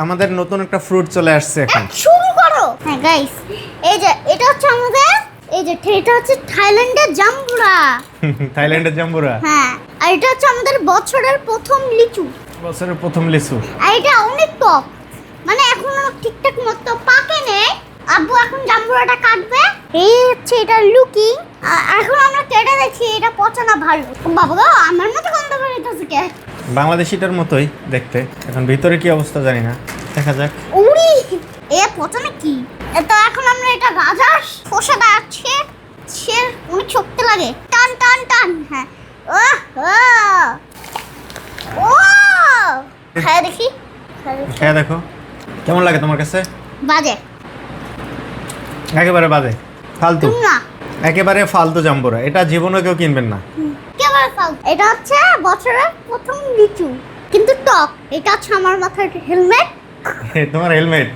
আমাদের নতুন একটা ফ্রুট চলে আসছে এখন। শুরু করো। হ্যাঁ গাইস, এই যে এটা হচ্ছে আমাদের, এই যে এটা হচ্ছে থাইল্যান্ডের জাম্বুরা। থাইল্যান্ডের জাম্বুরা। হ্যাঁ, আর এটা হচ্ছে আমাদের বছরের প্রথম লিচু। বছরের প্রথম লিচু। আর এটা অনেক টক, মানে এখনো ঠিকঠাক মতো পাকে নেই। আব্বু এখন জাম্বুরাটা কাটবে। এই হচ্ছে এটা লুকিং। এখন আমরা কেটে দেখছি এটা পচা না ভালো। বাবা গো, আমার মতো গন্ধ বেরোতেছে কে? বাংলাদেশিটার মতোই দেখতে। এখন ভিতরে কি অবস্থা জানি না, দেখা যাক। উড়ি, এ পচা নাকি? তো এখন আমরা এটা গাজার খোসাটা আছে, সে অনেক শক্তি লাগে। টান টান টান। হ্যাঁ, ও খায় দেখি। খেয়ে দেখো কেমন লাগে তোমার কাছে। বাজে, একেবারে বাজে, ফালতু, না একেবারে ফালতু জাম্বুরা। এটা জীবনে কেউ কিনবেন না। কেমন ফালতু। এটা হচ্ছে বছরের প্রথম লিচু, কিন্তু টক। এটা হচ্ছে আমার মাথার হেলমেট। তোমার হেলমেট।